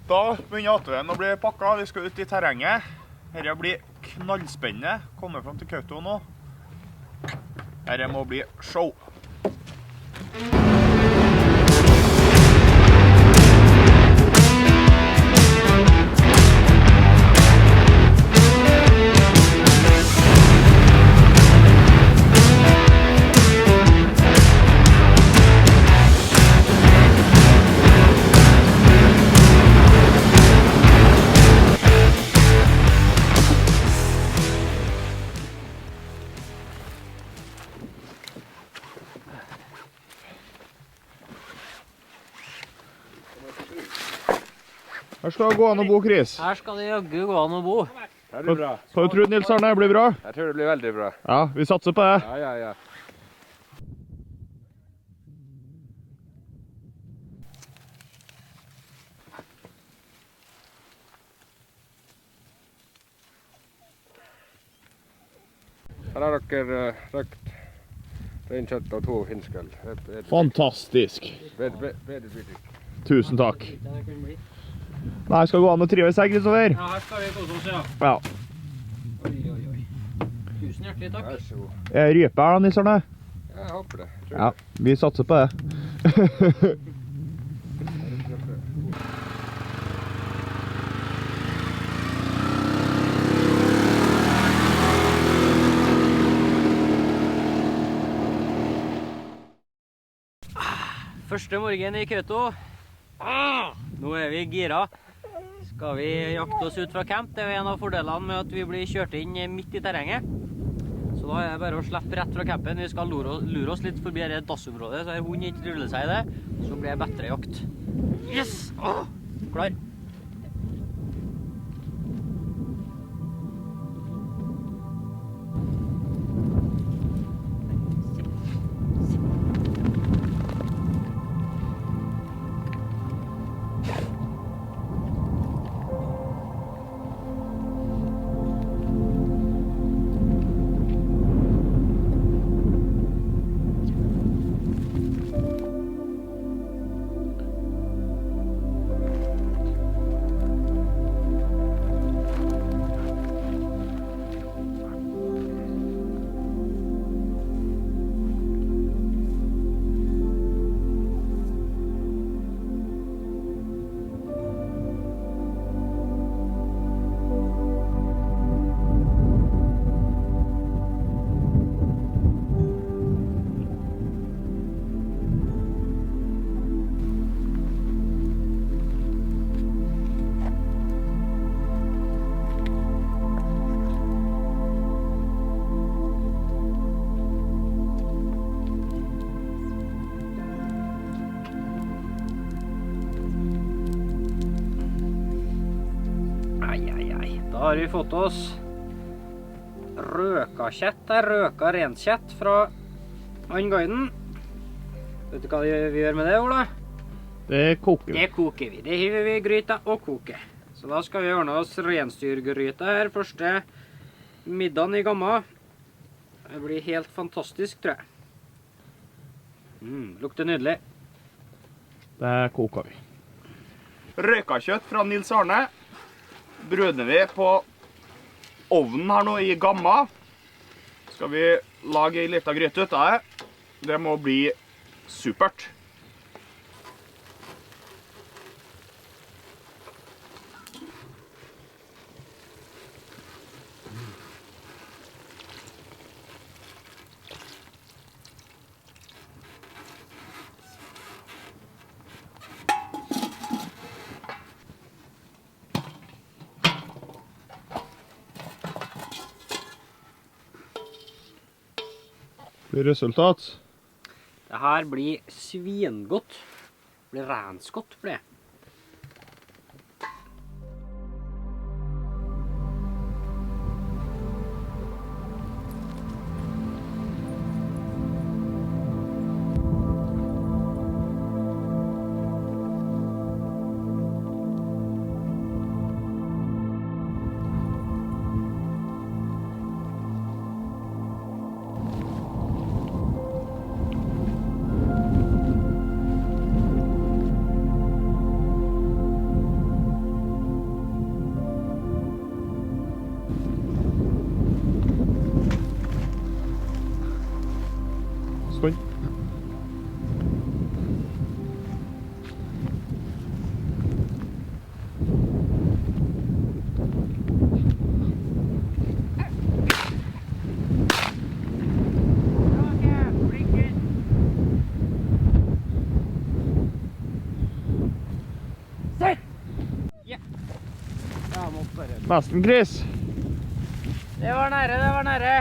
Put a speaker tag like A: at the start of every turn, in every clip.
A: Da begynner ATV-en å bli pakket. Vi skal ut i terrenget. Dette blir knallspennende. Kommer frem til Kautokeino nå. Dette må bli show. Her skal det gå an å bo, Chris.
B: Her skal det jaggu gå an å bo.
C: Det blir bra.
A: Så du tror Nils Arne blir bra?
C: Jeg tror det blir veldig bra.
A: Ja, vi satser på det.
C: Ja. Her har dere røkt reinkjøtt og 2 finnskall.
A: Fantastisk.
C: Bedre.
A: Tusen takk. Nei, skal det gå an å trive seg, Kristoffer?
B: Ja, her skal vi kose oss, ja.
A: Ja.
B: Oi. Tusen hjertelig takk.
C: Vær så god.
A: Rype her da, Nils Arne?
C: Jeg håper det.
A: Ja, vi satser på det.
B: Første morgen i Kautokeino. Nå er vi gira. Skal vi jakte oss ut fra camp? Det er jo en av fordelene med at vi blir kjørt inn midt i terrenget. Så da er det bare å slippe rett fra campen. Vi skal lure oss litt forbi dette dassområdet, så hunden ikke ruller seg i det. Så blir det bedre jakt. Yes! Klar. Da har vi fått oss røkakjett her, røka renkjett fra Guiden. Vet du hva vi gjør med det, Ola?
A: Det koker vi.
B: Det koker vi. Det hiver vi i gryta og koker. Så da skal vi ordne oss rensdyrgryta her, første middagen i Gamma. Det blir helt fantastisk, tror jeg. Lukter nydelig.
A: Det koker vi. Røkakjøtt fra Nils Arne. Brødner vi på ovnen her nå i Gamma. Skal vi lage en liten gryte ut av det. Det må bli supert. Resultat.
B: Det her blir svingodt. Det blir rensgodt for det.
A: Nesten, Chris.
B: Det var nære, det var nære.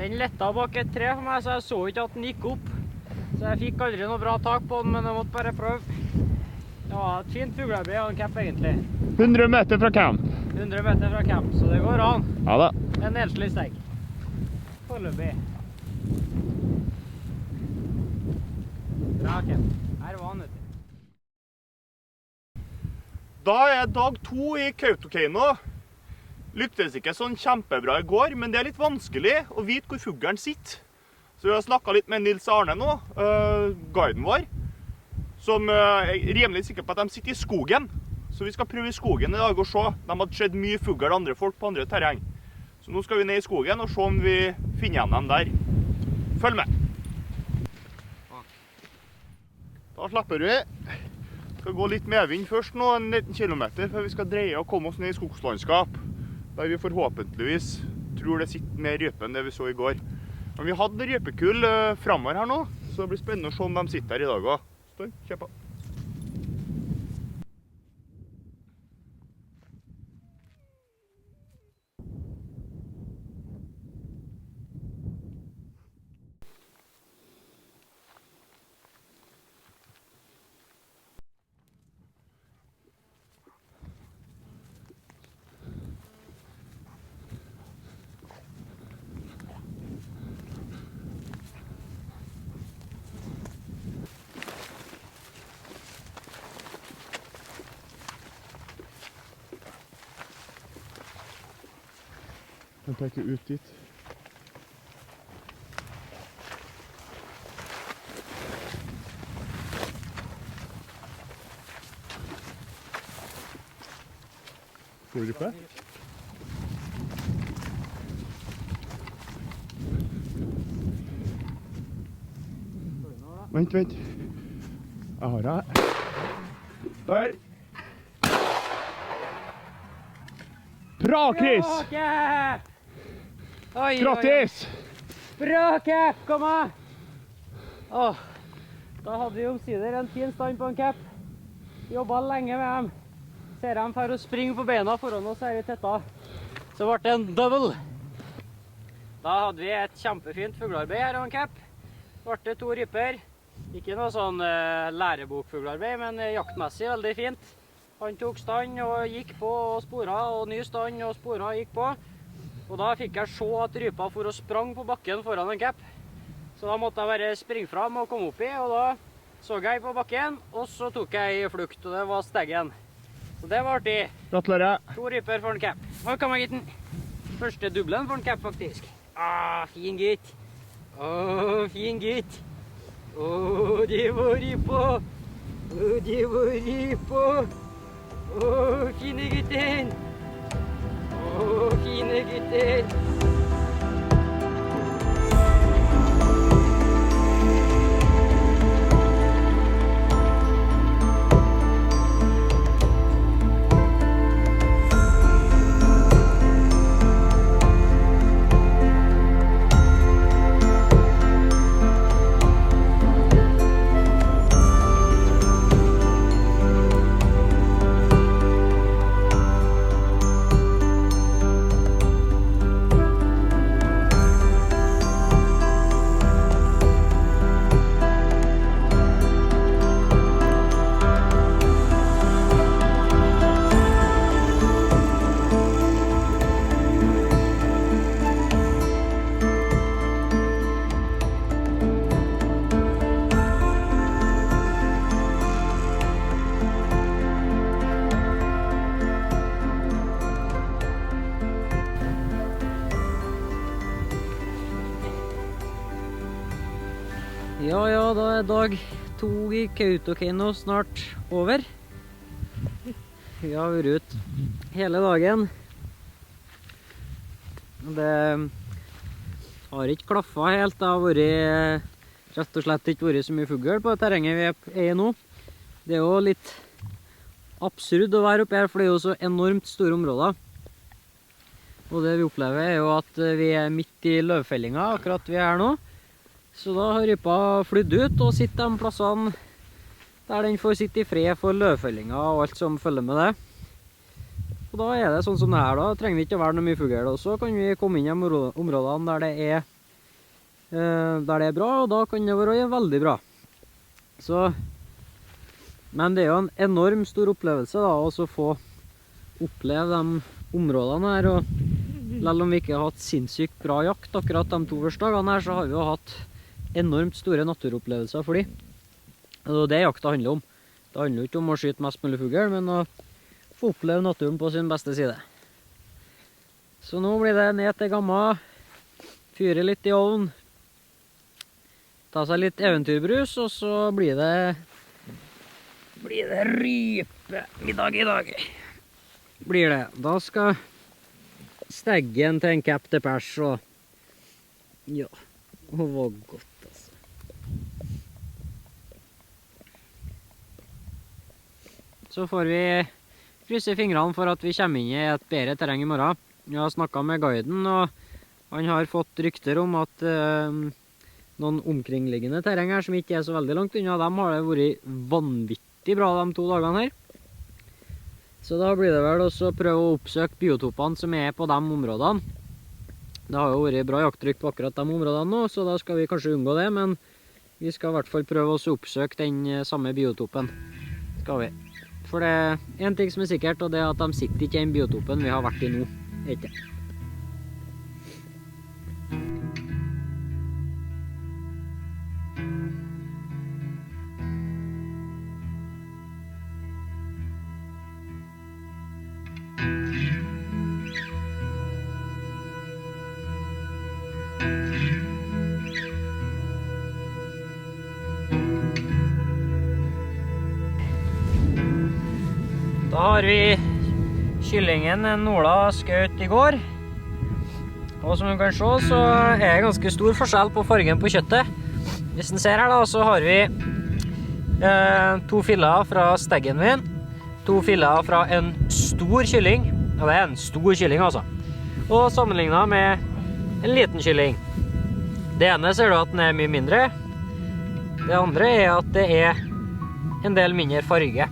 B: Den letta bak et tre for meg, så jeg så ikke at den gikk opp. Så jeg fikk aldri noe bra tak på den, men jeg måtte bare prøve. Det var et fint fuglearbeid og en camp egentlig.
A: 100 meter fra camp.
B: 100 meter fra camp, så det går an.
A: Ja da.
B: En enslig steg. Foreløpig. Bra camp. Her var han, vet du.
A: Da er dag 2 i Kautokeino. Lyktes ikke sånn kjempebra i går, men det er litt vanskelig å vite hvor fuglen sitter. Så vi har snakket litt med Nils Arne nå, guiden vår, som er rimelig sikker på at de sitter i skogen. Så vi skal prøve i skogen i dag og se. De hadde sett mye fugl andre folk på andre terreng. Så nå skal vi ned i skogen og se om vi finner igjen dem der. Følg med. Da slipper vi. Vi skal gå litt medvind først nå, en liten kilometer, før vi skal dreie og komme oss ned i skogslandskap. Der vi forhåpentligvis tror det sitter mer rype enn det vi så i går. Men vi hadde rypekull fremover her nå, så det blir spennende å se om de sitter her i dag også. Støy, kjøp på. Jeg peker ut dit. Får du på? Vent. Jeg har det. Der. Bra, Chris! Grattis!
B: Bra cap, kom her! Da hadde vi omsider en fin stand på en cap. Jobbet lenge med dem. Ser dem for å springe på beina foran oss her i tetta. Så ble det en double. Da hadde vi et kjempefint fuglearbeid her og en cap. Ble det 2 ryper. Ikke noe sånn lærebokfuglearbeid, men jaktmessig veldig fint. Han tok stand og gikk på og sporet, og ny stand og sporet og gikk på. Og da fikk jeg se at rypa for å sprang på bakken foran en cap. Så da måtte jeg bare springe fram og komme opp i, og da så jeg på bakken, og så tok jeg i flukt, og det var steggen. Så det var artig.
A: Gratulerer.
B: 2 ryper for en cap. Oi, kom her, gutten. Første dublen for en cap, faktisk. Fin gutt. Fin gutt. Det var rypa. Det var rypa. Fine gutten. Fine gutter. Ja, da er dag 2 i Kautokeino snart over. Vi har vært ut hele dagen. Det har ikke klaffet helt. Det har rett og slett ikke vært så mye fugl på terrenget vi er i nå. Det er jo litt absurd å være oppe her, for det er jo så enormt store områder. Og det vi opplever er jo at vi er midt i løvfellinga akkurat vi er her nå. Så da har rypa flydd ut og sitter de plassene der den får sitte i fred for løvfellinga og alt som følger med det. da er det sånn som det her da, trenger vi ikke å være noe mye fugl, og så kan vi komme inn i områdene der det er bra, og da kan det være veldig bra. Så, men det er jo en enorm stor opplevelse da, å få oppleve de områdene her, og selv om vi ikke har hatt sinnssykt bra jakt akkurat de 2 første dagene her, så har vi jo hatt enormt store naturopplevelser for de. Og det jakta handler om. Det handler ikke om å skyte mest mulig fugl, men å få oppleve naturen på sin beste side. Så nå blir det ned til Gamma, fyre litt i ovn, ta seg litt eventyrbrus, og så blir det rypemiddag i dag. Blir det. Da skal steggen til en kapp til pers, og ja, det var godt altså. Så får vi krysse fingrene for at vi kommer inn i et bedre terreng i morgen. Jeg har snakket med guiden, og han har fått rykter om at noen omkringliggende terreng her som ikke er så veldig langt unna, dem har det vært vanvittig bra de 2 dagene her. Så da blir det vel også å prøve å oppsøke biotopene som er på de områdene. Det har jo vært bra jakttrykk på akkurat de områdene nå, så da skal vi kanskje unngå det, men vi skal i hvert fall prøve å oppsøke den samme biotopen. Skal vi. For det er en ting som er sikkert, og det er at de sitter ikke i den biotopen vi har vært i nå. Ikke. Da har vi kyllingen Nola skjøt i går. Og som du kan se, så er det ganske stor forskjell på fargen på kjøttet. Hvis den ser her da, så har vi 2 filer fra steggen min, 2 filer fra en stor kylling. Ja, det er en stor kylling altså. Og sammenlignet med en liten kylling. Det ene ser du at den er mye mindre. Det andre er at det er en del mindre farge.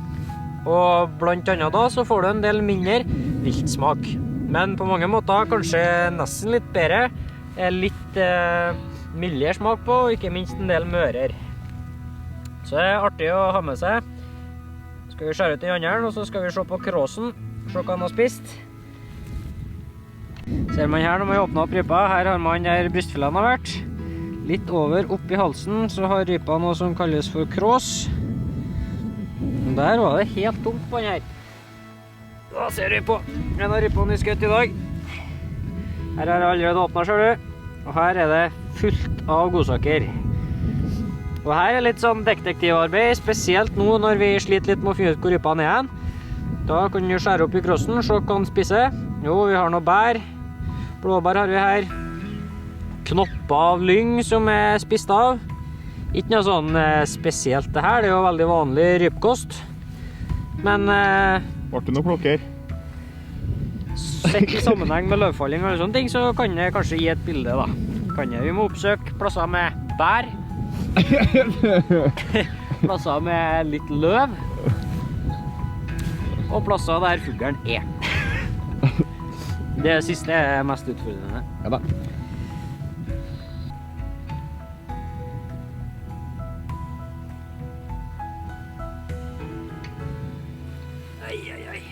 B: Og blant annet da så får du en del mindre viltsmak. Men på mange måter kanskje nesten litt bedre. Litt mildere smak på, og ikke minst en del mører. Så det er artig å ha med seg. Skal vi skjære ut i andre, og så skal vi se på kråsen. Se hva han har spist. Ser man her når man åpner opp rypa, her har man der brystfilene har vært. Litt over opp i halsen så har rypa noe som kalles for krås. Der var det helt tomt på den her. Da ser vi på en av rypene vi skjøt i dag. Her har jeg allerede åpnet, ser du. Og her er det fullt av godsaker. Og her er litt sånn detektivarbeid, spesielt nå når vi sliter litt med å finne ut hvor rypene er igjen. Da kan du skjære opp i krossen, se hva han spiser. Jo, vi har noe bær. Blåbær har vi her. Knopper av lyng som er spist av. Ikke noe sånn spesielt det her, det er jo veldig vanlig rypkost. Men
A: Var det noe klokker?
B: sett i sammenheng med løvfalling og sånne ting, så kan det kanskje gi et bilde da. Vi må oppsøke plasser med bær. Plasser med litt løv. Og plasser der fuglen er. Det siste er mest utfordrende.
A: Ja da.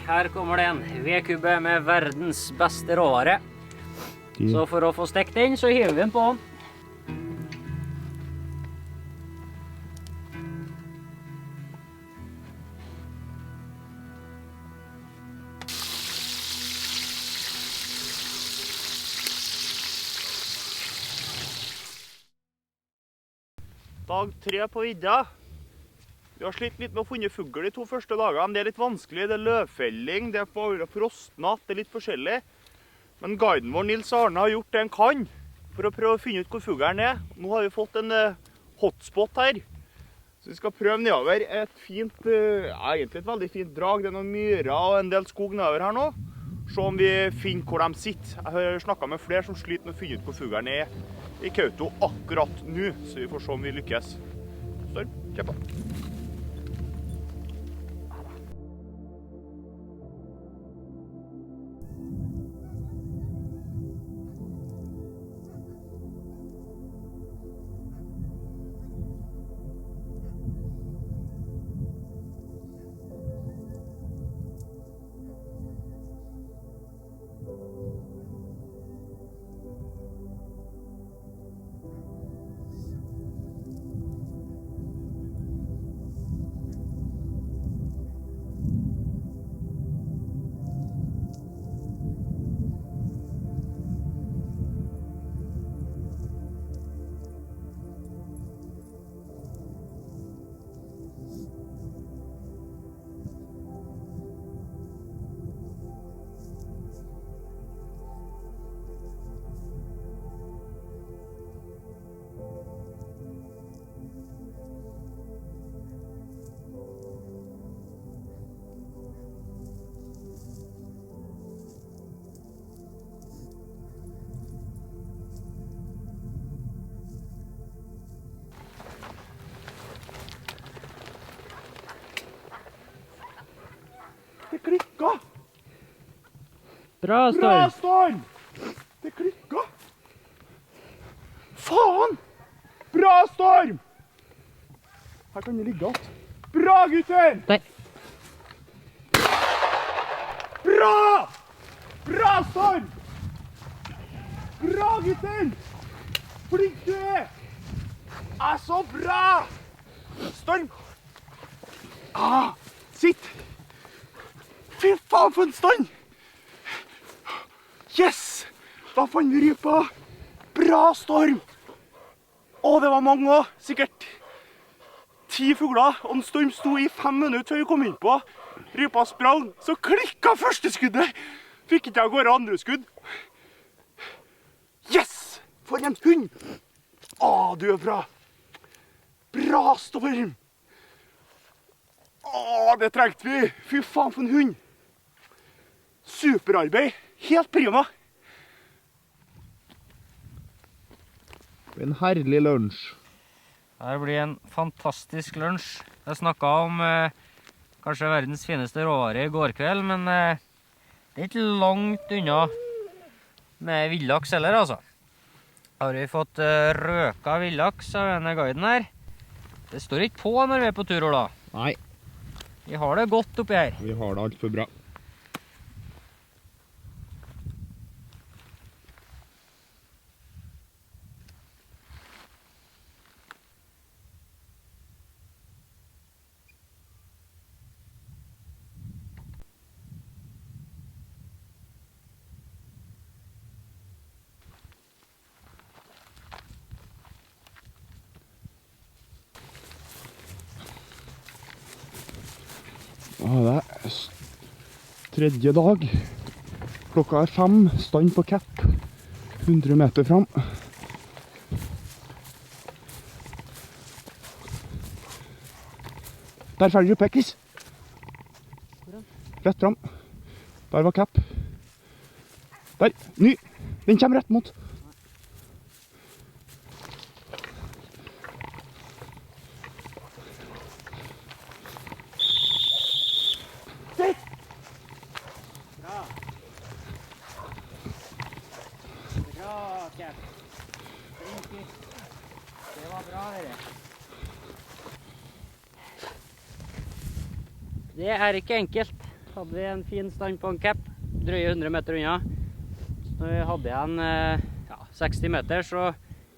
B: Her kommer det en vedkubbe med verdens beste råvare. Så for å få stekt den, så hiver vi den på den.
A: Dag 3 på vidda. Vi har slitt litt med å finne fugl de 2 første dagene. Det er litt vanskelig, det er løvfelling, det er frostnatt, det er litt forskjellig. Men guiden vår Nils Arne har gjort det han kan for å prøve å finne ut hvor fuglen er. Nå har vi fått en hotspot her. Så vi skal prøve nedover et fint, egentlig et veldig fint drag. Det er noen myrer og en del skog nedover her nå. Se om vi finner hvor de sitter. Jeg har snakket med flere som sliter med å finne ut hvor fuglen er i Kautokeino akkurat nå. Så vi får se om vi lykkes. Storm, kjør på. klikka!
B: Bra,
A: Bra,
B: Storm.
A: Storm! Det klikka! Faen! Bra, Storm! Her kan det ligge alt. Bra, gutter!
B: Der.
A: Bra! Bra, Storm! Bra, gutter! Flink du er! Så bra! Storm! Sitt! Fy faen for en stand! Yes! Da fant vi rypa. Bra, Storm! Det var mange også. Sikkert 10 fugler. Og en Storm sto i 5 minutter før vi kom inn på. Rypa sprang, så klikket første skuddet. Fikk ikke jeg gå andre skudd. Yes! For en hund! Du er bra. Bra, Storm! Det trengte vi. Fy faen for en hund. Superarbeid. Helt prima. En herlig lunsj.
B: Det blir en fantastisk lunsj. Jeg snakket om kanskje verdens fineste råvare i går kveld, men det er ikke langt unna med villaks heller, altså. Har vi fått røka villaks av denne guiden her. Det står ikke på når vi er på tur, Ola.
A: Nei.
B: Vi har det godt oppi her.
A: Vi har det alt for bra. Det er tredje dag. Klokka er 5, stand på Kapp. 100 meter fram. Der ferdig oppe, Chris. Rett fram. Der var Kapp. Der, ny. Den kommer rett mot.
B: Det var bra, dere. Det er ikke enkelt. Hadde vi en fin stand på en Kapp, drøye 100 meter unna. Så når vi hadde igjen 60 meter, så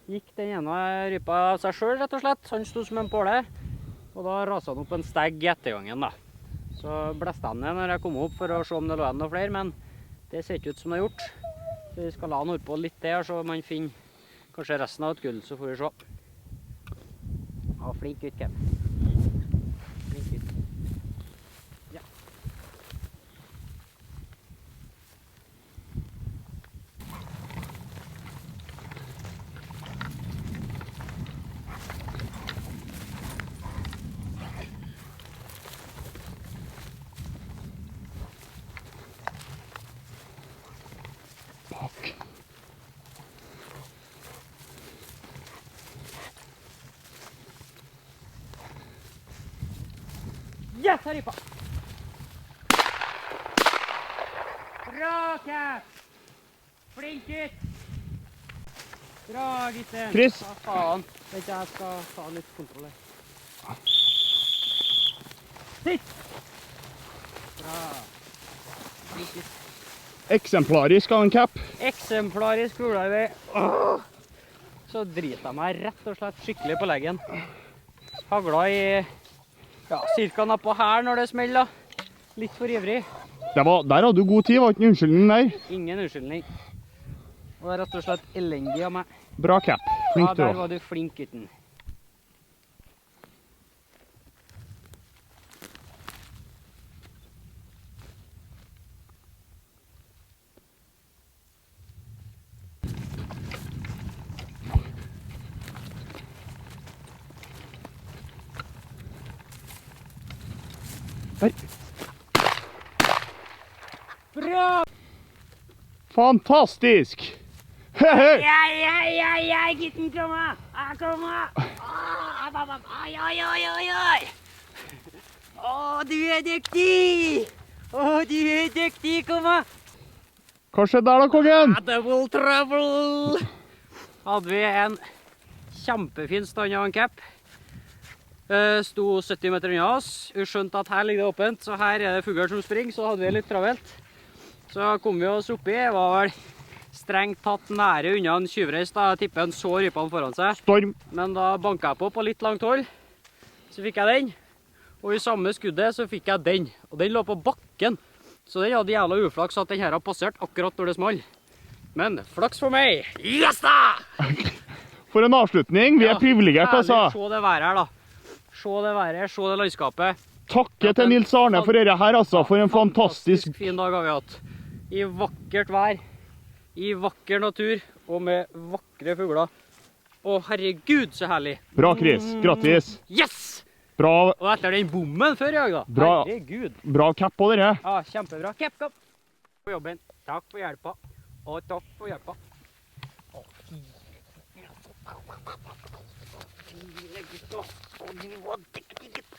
B: gikk den ene rypa av seg selv, rett og slett. Han sto som en påle, og da raset han opp en stegg i ettergangen, da. Så blæste han ned når jeg kom opp for å se om det lå igjen noe flere, men det ser ikke ut som det har gjort. Så vi skal la han holde på litt der, så man finner kanskje resten av et gull, så får vi se. Flink gutt, Kevin. Flink gutt. Ja.
A: Bak.
B: Yes, her rypa! Bra, Kapp! Flink gutt! Bra, gutten!
A: Chris!
B: Hva faen? Vet ikke, jeg skal ta litt kontroll her. Sitt! Bra! Flink gutt.
A: Eksemplarisk av en Kapp.
B: Eksemplarisk fuglearbeid. Så driter jeg meg rett og slett skikkelig på leggen. Hagla i cirka nappå her når det smeller. Litt for ivrig.
A: Der hadde du god tid, var ikke en unnskyldning der.
B: Ingen unnskyldning. Og det er rett og slett elendig av meg.
A: Bra Kapp. Flink du
B: Der
A: også.
B: var du flink, gutten.
A: Der.
B: Bra!
A: Fantastisk!
B: Ja, gutten, kom her! Kom her! Oi! Å, du er dyktig! Å, du er dyktig, kom da!
A: Hva skjedde der da, kongen?
B: Double trouble! Hadde vi en kjempefin stand av en cap. Sto 70 meter unna oss. Vi skjønte at her ligger det åpent, så her er det fugler som springer, så hadde vi litt travelt. Så kom vi oss oppi, var vel strengt tatt nære unna en tjuvreis da. Jeg tipper en så rypene foran seg.
A: Storm.
B: Men da banket jeg på litt langt hold. Så fikk jeg den. Og i samme skuddet så fikk jeg den. Og den lå på bakken. Så den hadde jævla uflaks at den her har passert akkurat når det small. Men flaks for meg. Yes da!
A: For en avslutning. Vi er privilegert, altså.
B: Se det været her da. Se det været, se det landskapet.
A: Takke til Nils Arne for dette her, altså. For en fantastisk
B: fin dag har vi hatt. I vakkert vær. I vakker natur. Og med vakre fugler. Å herregud, så herlig.
A: Bra, Chris. Grattis.
B: Yes!
A: Bra.
B: Og etter den bommen før i dag da.
A: Bra.
B: Herregud.
A: Bra cap på dere.
B: Ja, kjempebra. Kapp. På jobben. Takk for hjelpa. Og takk for hjelpa. Å, fine gutter. Å, du var dyktig, gutt.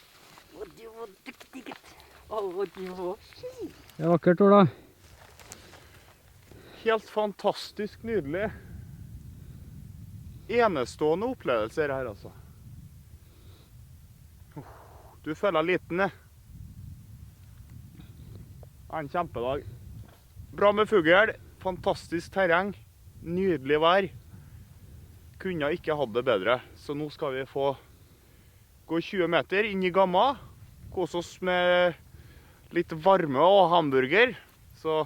B: Å, du var dyktig, gutt. Å, du var fin. Det er vakkert, Ola.
A: Helt fantastisk nydelig. Enestående opplevelser her, altså. Du føler liten, det. En kjempedag. Bra med fugl, fantastisk terreng, nydelig vær. Kunne ikke hatt det bedre. Så nå skal vi få gå 20 meter inn i Gamma. Kose oss med litt varme og hamburger. Så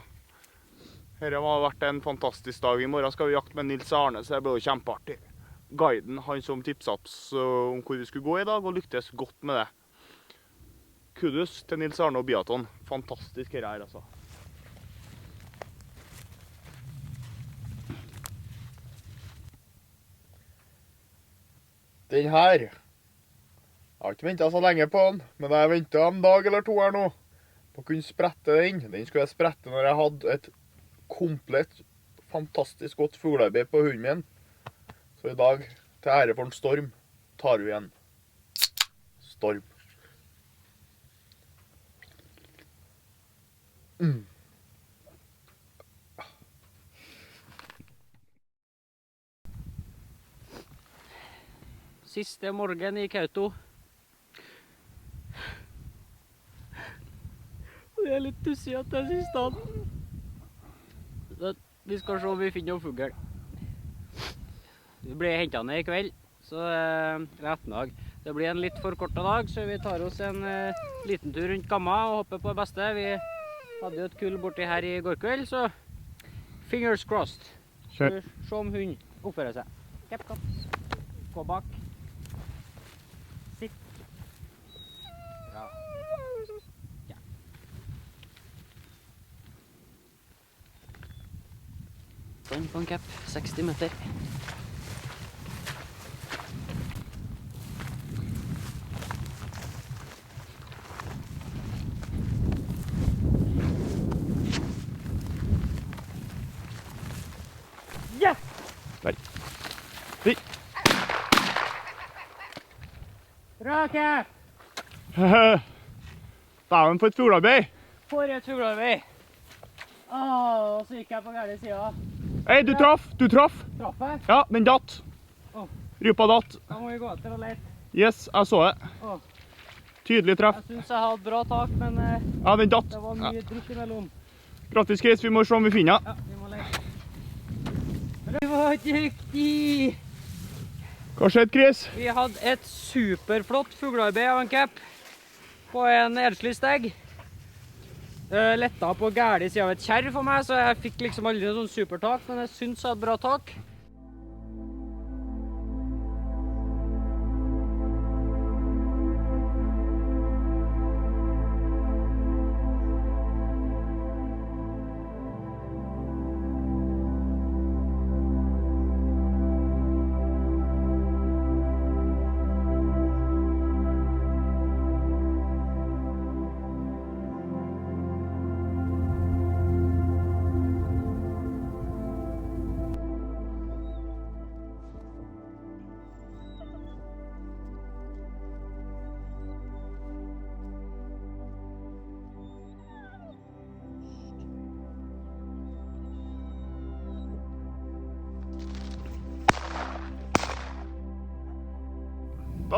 A: dette har vært en fantastisk dag. I morgen skal vi jakte med Nils Arne, så det blir jo kjempeartig. Guiden, han som tipset oss om hvor vi skulle gå i dag, og lyktes godt med det. Kudos til Nils Arne og Biaton. Fantastisk her, altså. Den her. Jeg har ikke ventet så lenge på den, men jeg ventet en dag eller to her nå på å kunne sprette den. Den skulle jeg sprette når jeg hadde et komplett, fantastisk godt fuglearbeid på hunden min. Så i dag, til ære for en Storm, tar vi en Storm.
B: Siste morgen i Kauto. Det er litt tussig at det er siste dagen. Vi skal se om vi finner noen fugl. Vi blir hentet ned i kveld, så ettermiddag. Det blir en litt forkortet dag, så vi tar oss en liten tur rundt Gamma og hopper på det beste. Vi hadde jo et kull borti her i går kveld, så fingers crossed.
A: Kjør.
B: Se om hunden oppfører seg. Kepp, gå bak. Sitt. Bra. Ja. Sånn på en kepp, 60 meter. Yes!
A: Der. Hei.
B: Bra, Cap!
A: Dæven for et fuglearbeid.
B: For et fuglearbeid. Og så gikk jeg på gærne siden.
A: Hei, du traff.
B: Traff jeg?
A: Ja, den datt.
B: Åh.
A: Rypa datt.
B: Da må vi gå etter og lete.
A: Yes, jeg så det.
B: Åh.
A: Tydelig treff.
B: Jeg synes jeg hadde bra tak, men
A: Ja, den datt.
B: det var mye dritt imellom.
A: Grattis, Chris. Vi må se om vi finner.
B: Ja, vi må lete. Det var dyktig!
A: Hva skjedde, Chris?
B: Vi hadde et superflott fuglearbeid av en Cap på en enslig steg. Letta på gærlig siden av et kjerr for meg, så jeg fikk liksom aldri en sånn supertak, men jeg synes jeg hadde bra tak.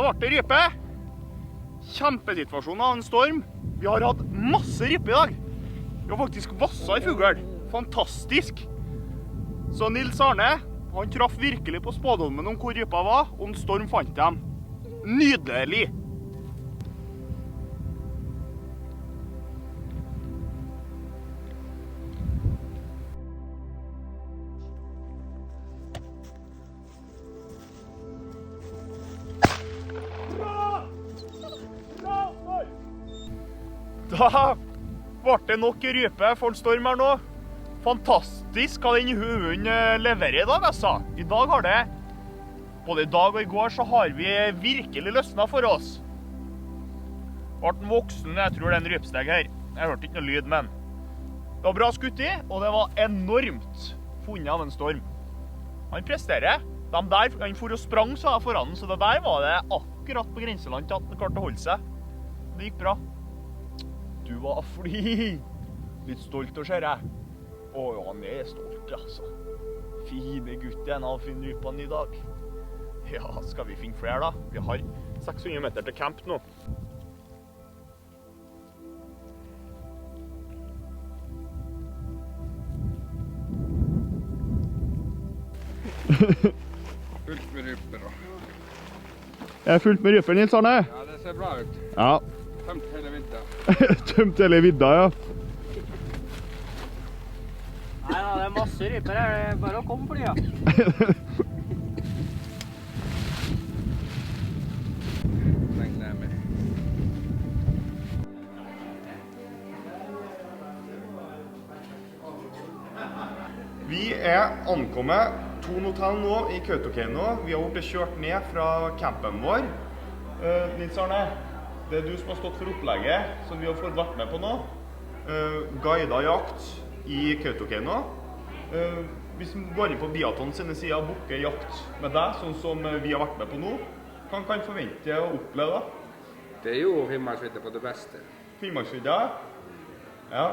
A: ble det rype. Kjempesituasjon av en storm. Vi har hatt masse rype i dag. Vi har faktisk vasset i fugl. Fantastisk. Så Nils Arne, han traff virkelig på spådommen om hvor rypa var, og en storm fant dem. Nydelig. Da ble det nok rype for en storm her nå. Fantastisk hva den hunden leverer i dag, altså. I dag har det, både i dag og i går, så har vi virkelig løsnet for oss. Ble den voksen, jeg tror det er en rypsteg her. Jeg hørte ikke noe lyd, men det var bra skutt i, og det var enormt funnet av en storm. Han presterer. De der, han for og sprang, sa jeg foran den, så det der var det akkurat på grenseland til at han klarte å holde seg. Det gikk bra. Du var fly. Litt stolt å se deg. Å, han er stolt, altså. Fine gutten har funnet rypene i dag. Ja, skal vi finne flere da? Vi har 600 meter til camp nå.
C: Fullt med ryper da.
A: Jeg er fullt med ryper, Nils Arne.
C: Ja, det ser bra ut.
A: Ja.
C: Tømt hele vidda.
A: Tømt hele vidda, ja.
B: Nei, da, det er masse ryper her. Det er bare å komme for de, ja.
C: Legg ned med.
A: Vi er ankommet Thon Hotel nå i Kautokeino. Vi har blitt kjørt ned fra campen vår. Nils Arne, det er du som har stått for opplegget, som vi har fått vært med på nå. Guidet jakt i Kautokeino. Hvis vi går inn på Biathlon sine sider og booker jakt med deg, sånn som vi har vært med på nå, hva kan vi forvente å oppleve da?
C: Det er jo Finnmarksvidda på det beste.
A: Finnmarksvidda? Ja.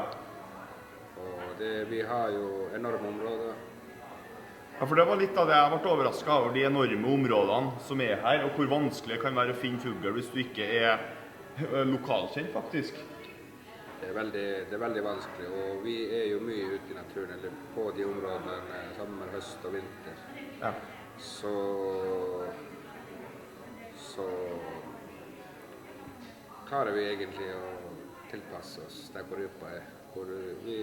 C: Og vi har jo enorme områder.
A: Ja, for det var litt av det jeg ble overrasket over, de enorme områdene som er her, og hvor vanskelig det kan være å finne fugl hvis du ikke er lokalkjent, faktisk.
C: Det er veldig vanskelig, og vi er jo mye ute i naturen, eller på de områdene sommer, høst og vinter.
A: Ja.
C: Så klarer vi egentlig å tilpasse oss der hvor rypa er. Hvor vi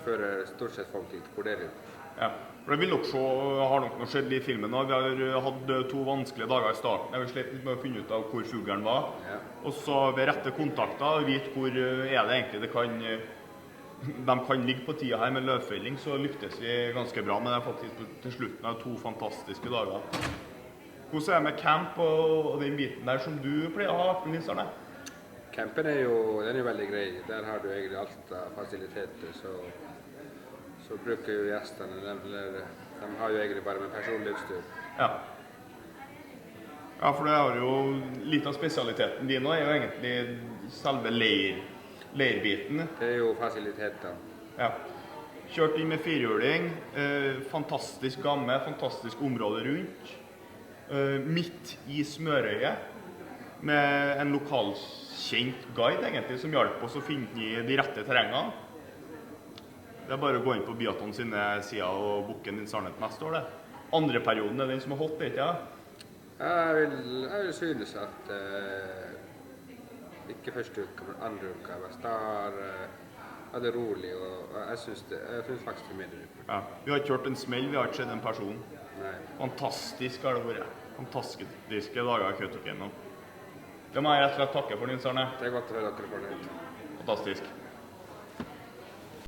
C: fører stort sett folk dit hvor det er rypa.
A: Ja, for det vil nok se, har nok noe skjedd i filmen nå. Vi har hatt 2 vanskelige dager i starten. Jeg har slitt litt med å finne ut av hvor fuglen var.
C: Ja.
A: Og så ved rette kontakter, vite hvor er det egentlig de kan ligge på tida her med løvfelling, så lyktes vi ganske bra. Men det er faktisk til slutten av 2 fantastiske dager. Hvordan er det med camp og den biten der som du pleier å ha, Nils Arne?
C: Campen er jo veldig grei. Der har du egentlig alt av fasiliteter, så bruker jo gjestene, de har jo egentlig bare med personlig utstyr.
A: Ja. Ja, for det har jo litt av spesialiteten din nå, er jo egentlig selve leirbiten.
C: Det er jo fasilitetene.
A: Ja. Kjørt inn med 4-hjuling, fantastisk gamme, fantastisk område rundt. Midt i smørøyet, med en lokalkjent guide egentlig, som hjelper oss å finne de rette terrengene. Det er bare å gå inn på Biathlon sine sider og booke Nils Arne til neste år, det. Andre perioden er den som har holdt det, ikke ja?
C: Jeg vil synes at ikke første uka, men andre uka. Da er det rolig, og jeg synes faktisk det er mindre.
A: Ja. Vi har ikke hørt en smell, vi har ikke sett en person.
C: Nei.
A: Fantastisk har det vært. Fantastiske dager i Kautokeino. Det må jeg rett og slett takke for, Nils Arne.
C: Det er godt å høre dere fornøyd.
A: Fantastisk.